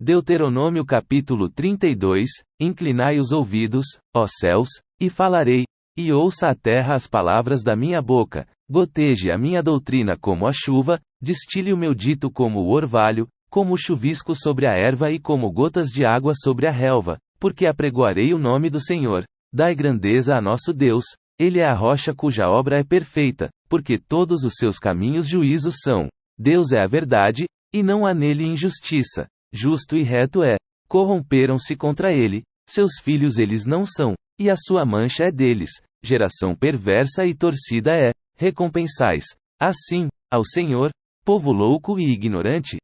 Deuteronômio capítulo 32, Inclinai os ouvidos, ó céus, e falarei, e ouça a terra as palavras da minha boca, goteje a minha doutrina como a chuva, destile o meu dito como o orvalho, como o chuvisco sobre a erva e como gotas de água sobre a relva, porque apregoarei o nome do Senhor. Dai grandeza a nosso Deus, Ele é a rocha cuja obra é perfeita, porque todos os seus caminhos juízos são. Deus é a verdade, e não há nele injustiça. Justo e reto é. Corromperam-se contra ele, seus filhos eles não são, e a sua mancha é deles. Geração perversa e torcida é. Recompensais, assim, ao Senhor, povo louco e ignorante?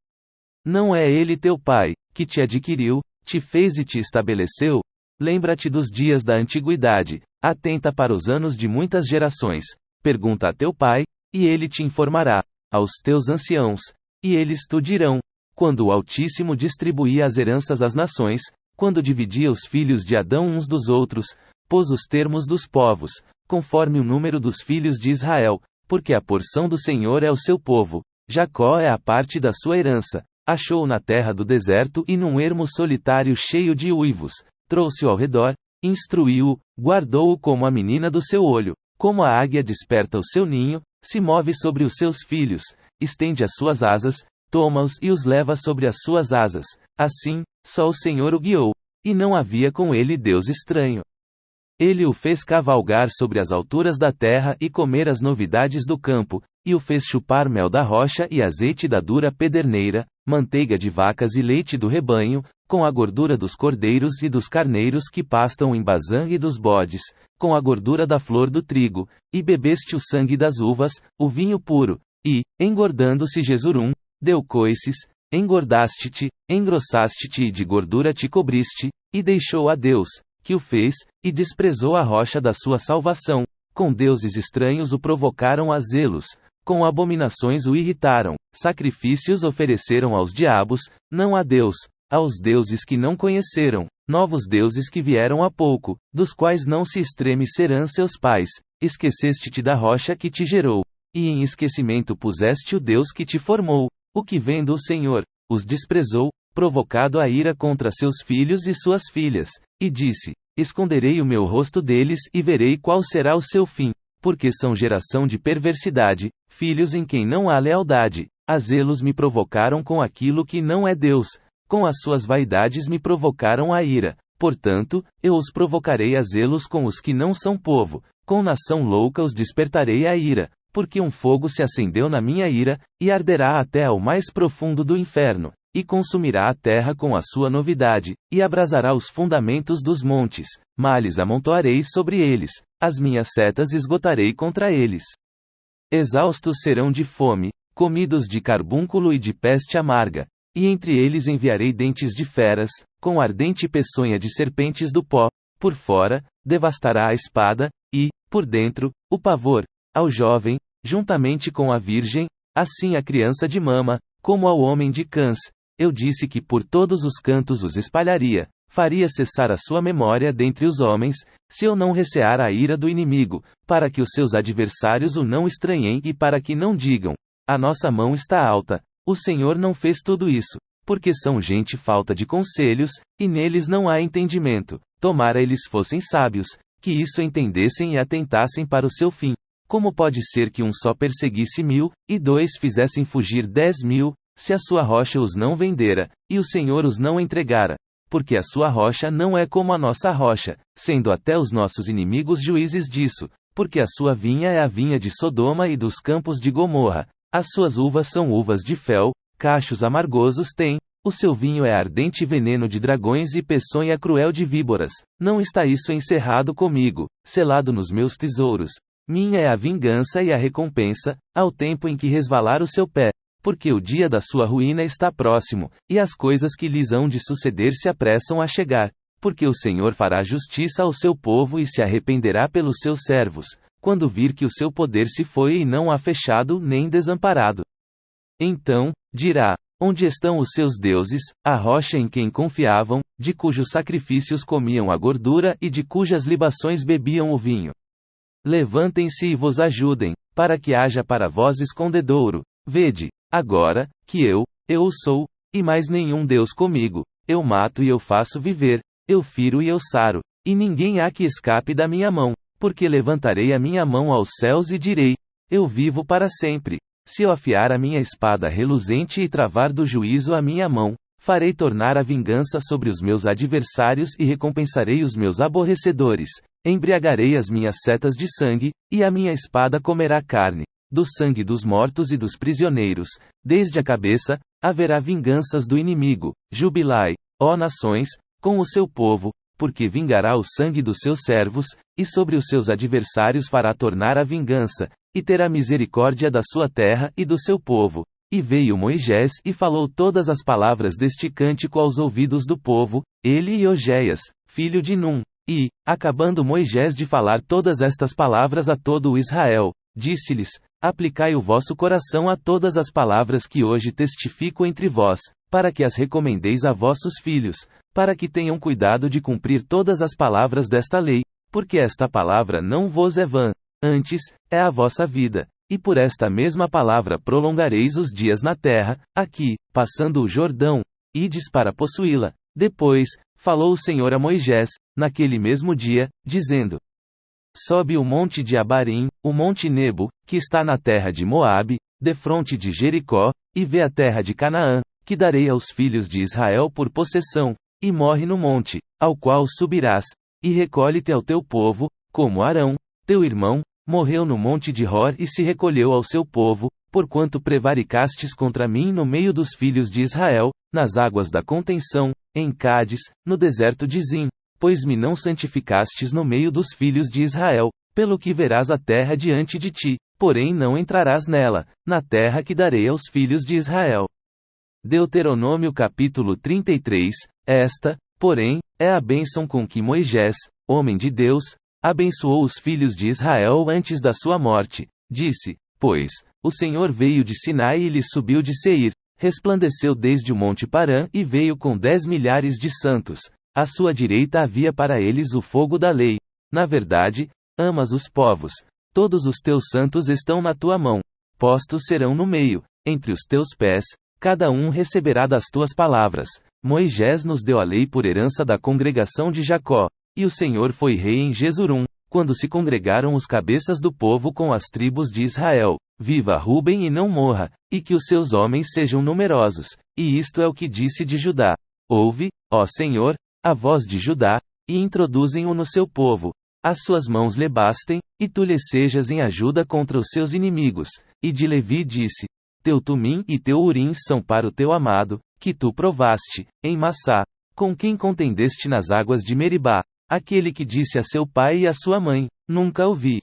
Não é ele teu pai, que te adquiriu, te fez e te estabeleceu? Lembra-te dos dias da antiguidade, atenta para os anos de muitas gerações. Pergunta a teu pai, e ele te informará, aos teus anciãos, e eles te dirão. Quando o Altíssimo distribuía as heranças às nações, quando dividia os filhos de Adão uns dos outros, pôs os termos dos povos, conforme o número dos filhos de Israel, porque a porção do Senhor é o seu povo, Jacó é a parte da sua herança, achou-o na terra do deserto e num ermo solitário cheio de uivos, trouxe-o ao redor, instruiu-o, guardou-o como a menina do seu olho, como a águia desperta o seu ninho, se move sobre os seus filhos, estende as suas asas, toma-os e os leva sobre as suas asas. Assim, só o Senhor o guiou, e não havia com ele Deus estranho. Ele o fez cavalgar sobre as alturas da terra e comer as novidades do campo, e o fez chupar mel da rocha e azeite da dura pederneira, manteiga de vacas e leite do rebanho, com a gordura dos cordeiros e dos carneiros que pastam em Bazã e dos bodes, com a gordura da flor do trigo, e bebeste o sangue das uvas, o vinho puro, e, engordando-se Jesurum, deu coices, engordaste-te, engrossaste-te e de gordura te cobriste, e deixou a Deus, que o fez, e desprezou a rocha da sua salvação. Com deuses estranhos o provocaram a zelos, com abominações o irritaram, sacrifícios ofereceram aos diabos, não a Deus, aos deuses que não conheceram, novos deuses que vieram há pouco, dos quais não se estremecerão seus pais. Esqueceste-te da rocha que te gerou, e em esquecimento puseste o Deus que te formou. O que vendo o Senhor, os desprezou, provocado a ira contra seus filhos e suas filhas, e disse: Esconderei o meu rosto deles e verei qual será o seu fim, porque são geração de perversidade, filhos em quem não há lealdade. A zelos me provocaram com aquilo que não é Deus, com as suas vaidades me provocaram a ira. Portanto, eu os provocarei a zelos com os que não são povo, com nação louca os despertarei a ira. Porque um fogo se acendeu na minha ira, e arderá até ao mais profundo do inferno, e consumirá a terra com a sua novidade, e abrasará os fundamentos dos montes, males amontoarei sobre eles, as minhas setas esgotarei contra eles. Exaustos serão de fome, comidos de carbúnculo e de peste amarga, e entre eles enviarei dentes de feras, com ardente peçonha de serpentes do pó, por fora, devastará a espada, e, por dentro, o pavor. Ao jovem, juntamente com a virgem, assim a criança de mama, como ao homem de cãs, eu disse que por todos os cantos os espalharia, faria cessar a sua memória dentre os homens, se eu não recear a ira do inimigo, para que os seus adversários o não estranhem e para que não digam, a nossa mão está alta, o Senhor não fez tudo isso, porque são gente falta de conselhos, e neles não há entendimento, tomara eles fossem sábios, que isso entendessem e atentassem para o seu fim. Como pode ser que um só perseguisse 1000, e 2 fizessem fugir 10.000, se a sua rocha os não vendera, e o Senhor os não entregara? Porque a sua rocha não é como a nossa rocha, sendo até os nossos inimigos juízes disso, porque a sua vinha é a vinha de Sodoma e dos campos de Gomorra, as suas uvas são uvas de fel, cachos amargosos tem, o seu vinho é ardente veneno de dragões e peçonha cruel de víboras. Não está isso encerrado comigo, selado nos meus tesouros? Minha é a vingança e a recompensa, ao tempo em que resvalar o seu pé, porque o dia da sua ruína está próximo, e as coisas que lhes hão de suceder se apressam a chegar, porque o Senhor fará justiça ao seu povo e se arrependerá pelos seus servos, quando vir que o seu poder se foi e não há fechado nem desamparado. Então, dirá, onde estão os seus deuses, a rocha em quem confiavam, de cujos sacrifícios comiam a gordura e de cujas libações bebiam o vinho? Levantem-se e vos ajudem, para que haja para vós escondedouro. Vede, agora, que eu sou, e mais nenhum Deus comigo. eu mato e eu faço viver, eu firo e eu saro, e ninguém há que escape da minha mão, porque levantarei a minha mão aos céus e direi: eu vivo para sempre. Se eu afiar a minha espada reluzente e travar do juízo a minha mão, farei tornar a vingança sobre os meus adversários e recompensarei os meus aborrecedores. Embriagarei as minhas setas de sangue, e a minha espada comerá carne. Do sangue dos mortos e dos prisioneiros, desde a cabeça, haverá vinganças do inimigo. Jubilai, ó nações, com o seu povo, porque vingará o sangue dos seus servos, e sobre os seus adversários fará tornar a vingança, e terá misericórdia da sua terra e do seu povo. E veio Moisés e falou todas as palavras deste cântico aos ouvidos do povo, ele e Ogeias, filho de Num. E, acabando Moisés de falar todas estas palavras a todo o Israel, disse-lhes: aplicai o vosso coração a todas as palavras que hoje testifico entre vós, para que as recomendeis a vossos filhos, para que tenham cuidado de cumprir todas as palavras desta lei, porque esta palavra não vos é vã, antes, é a vossa vida. E por esta mesma palavra prolongareis os dias na terra, aqui, passando o Jordão, ides para possuí-la. Depois, falou o Senhor a Moisés, naquele mesmo dia, dizendo: sobe o monte de Abarim, o monte Nebo, que está na terra de Moabe, defronte de Jericó, e vê a terra de Canaã, que darei aos filhos de Israel por possessão, e morre no monte, ao qual subirás, e recolhe-te ao teu povo, como Arão, teu irmão, morreu no monte de Hor e se recolheu ao seu povo, porquanto prevaricastes contra mim no meio dos filhos de Israel, nas águas da contenção, em Cádiz, no deserto de Zim, pois me não santificastes no meio dos filhos de Israel, pelo que verás a terra diante de ti, porém não entrarás nela, na terra que darei aos filhos de Israel. Deuteronômio capítulo 33, esta, porém, é a bênção com que Moisés, homem de Deus, abençoou os filhos de Israel antes da sua morte. Disse: pois, o Senhor veio de Sinai e lhes subiu de Seir, resplandeceu desde o monte Parã e veio com 10 milhares de santos. À sua direita havia para eles o fogo da lei. Na verdade, amas os povos. Todos os teus santos estão na tua mão. Postos serão no meio, entre os teus pés, cada um receberá das tuas palavras. Moisés nos deu a lei por herança da congregação de Jacó. E o Senhor foi rei em Jesurum, quando se congregaram os cabeças do povo com as tribos de Israel. Viva Ruben e não morra, e que os seus homens sejam numerosos. E isto é o que disse de Judá: ouve, ó Senhor, a voz de Judá, e introduzem-o no seu povo. As suas mãos lhe bastem, e tu lhe sejas em ajuda contra os seus inimigos. E de Levi disse: teu Tumim e teu Urim são para o teu amado, que tu provaste, em Massá, com quem contendeste nas águas de Meribá. Aquele que disse a seu pai e a sua mãe: nunca o vi.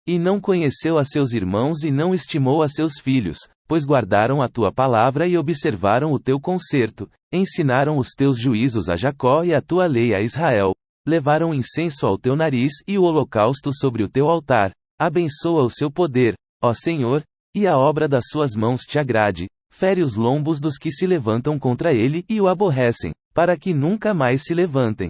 E não conheceu a seus irmãos e não estimou a seus filhos, pois guardaram a tua palavra e observaram o teu concerto, ensinaram os teus juízos a Jacó e a tua lei a Israel, levaram incenso ao teu nariz e o holocausto sobre o teu altar. Abençoa o seu poder, ó Senhor, e a obra das suas mãos te agrade. Fere os lombos dos que se levantam contra ele e o aborrecem, para que nunca mais se levantem.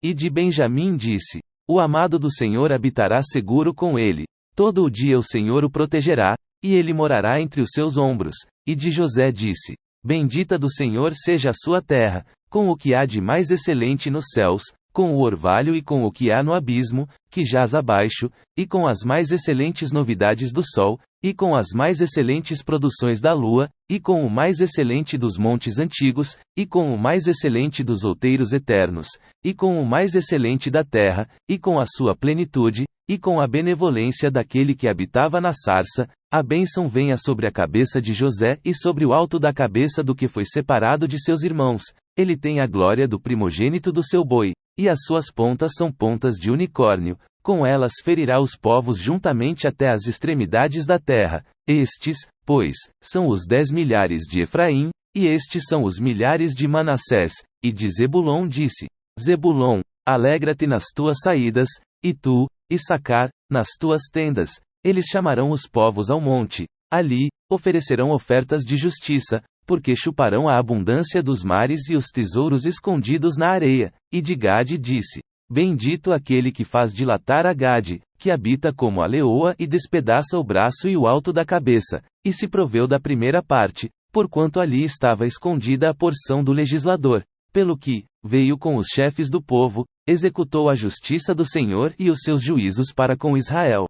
E de Benjamim disse: o amado do Senhor habitará seguro com ele. Todo o dia o Senhor o protegerá, e ele morará entre os seus ombros. E de José disse: bendita do Senhor seja a sua terra, com o que há de mais excelente nos céus, com o orvalho e com o que há no abismo, que jaz abaixo, e com as mais excelentes novidades do sol, e com as mais excelentes produções da lua, e com o mais excelente dos montes antigos, e com o mais excelente dos outeiros eternos, e com o mais excelente da terra, e com a sua plenitude, e com a benevolência daquele que habitava na sarça. A bênção venha sobre a cabeça de José e sobre o alto da cabeça do que foi separado de seus irmãos. Ele tem a glória do primogênito do seu boi, e as suas pontas são pontas de unicórnio. Com elas ferirá os povos juntamente até as extremidades da terra. Estes, pois, são os 10 milhares de Efraim, e estes são os milhares de Manassés. E de Zebulon disse: Zebulon, alegra-te nas tuas saídas, e tu, Issacar, nas tuas tendas. Eles chamarão os povos ao monte. Ali, oferecerão ofertas de justiça, porque chuparão a abundância dos mares e os tesouros escondidos na areia. E de Gade disse: bendito aquele que faz dilatar a Gade, que habita como a leoa e despedaça o braço e o alto da cabeça, e se proveu da primeira parte, porquanto ali estava escondida a porção do legislador. Pelo que, veio com os chefes do povo, executou a justiça do Senhor e os seus juízos para com Israel.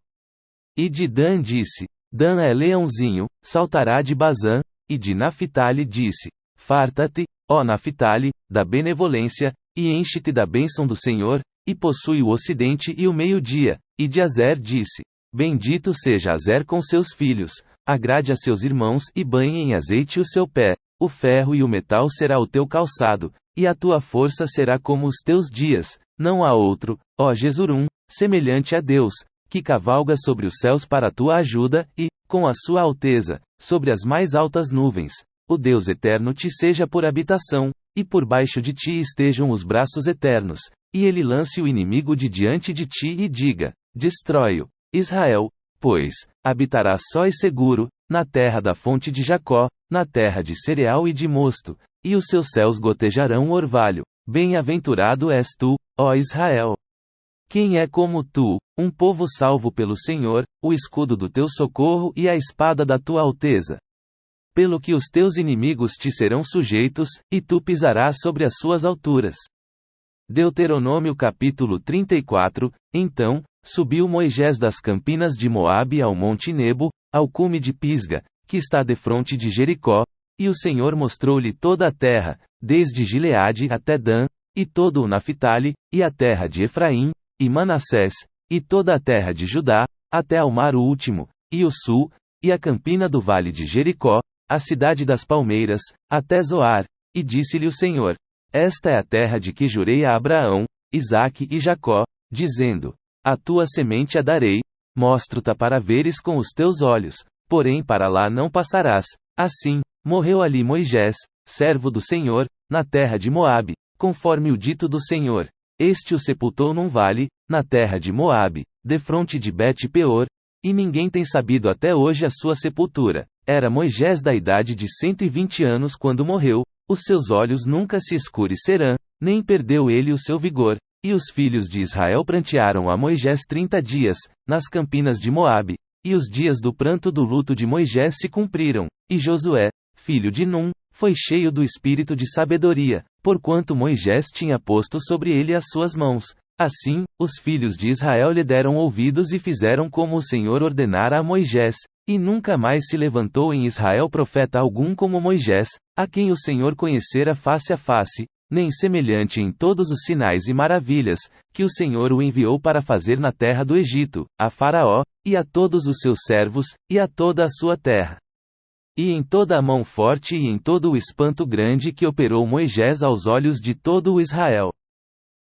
E de Dan disse: Dan é leãozinho, saltará de Bazã, e de Naphtali disse: Farta-te, ó Naphtali, da benevolência, e enche-te da bênção do Senhor, e possui o ocidente e o meio-dia. E de Azer disse: Bendito seja Azer com seus filhos, agrade a seus irmãos e banhe em azeite o seu pé, o ferro e o metal será o teu calçado, e a tua força será como os teus dias, não há outro, ó Jesurum, semelhante a Deus, que cavalga sobre os céus para a tua ajuda, e, com a sua alteza, sobre as mais altas nuvens, o Deus eterno te seja por habitação, e por baixo de ti estejam os braços eternos, e ele lance o inimigo de diante de ti e diga: Destrói-o, Israel, pois, habitará só e seguro, na terra da fonte de Jacó, na terra de cereal e de mosto, e os seus céus gotejarão orvalho. Bem-aventurado és tu, ó Israel! Quem é como tu, um povo salvo pelo Senhor, o escudo do teu socorro e a espada da tua alteza? Pelo que os teus inimigos te serão sujeitos, e tu pisarás sobre as suas alturas. Deuteronômio capítulo 34. Então, subiu Moisés das campinas de Moabe ao monte Nebo, ao cume de Pisga, que está defronte de Jericó, e o Senhor mostrou-lhe toda a terra, desde Gileade até Dan, e todo o Naphtali, e a terra de Efraim, e Manassés, e toda a terra de Judá, até ao mar último, e o sul, e a campina do vale de Jericó, a cidade das palmeiras, até Zoar. E disse-lhe o Senhor: Esta é a terra de que jurei a Abraão, Isaque e Jacó, dizendo: A tua semente a darei, mostro-te para veres com os teus olhos, porém para lá não passarás. Assim, morreu ali Moisés, servo do Senhor, na terra de Moabe, conforme o dito do Senhor. Este o sepultou num vale, na terra de Moabe, defronte de Bet-peor, e ninguém tem sabido até hoje a sua sepultura. Era Moisés da idade de 120 anos quando morreu, os seus olhos nunca se escurecerão, nem perdeu ele o seu vigor. E os filhos de Israel prantearam a Moisés 30 dias, nas campinas de Moabe, e os dias do pranto do luto de Moisés se cumpriram. E Josué, filho de Num, foi cheio do espírito de sabedoria, porquanto Moisés tinha posto sobre ele as suas mãos. Assim, os filhos de Israel lhe deram ouvidos e fizeram como o Senhor ordenara a Moisés, e nunca mais se levantou em Israel profeta algum como Moisés, a quem o Senhor conhecera face a face, nem semelhante em todos os sinais e maravilhas, que o Senhor o enviou para fazer na terra do Egito, a Faraó, e a todos os seus servos, e a toda a sua terra. E em toda a mão forte e em todo o espanto grande que operou Moisés aos olhos de todo o Israel.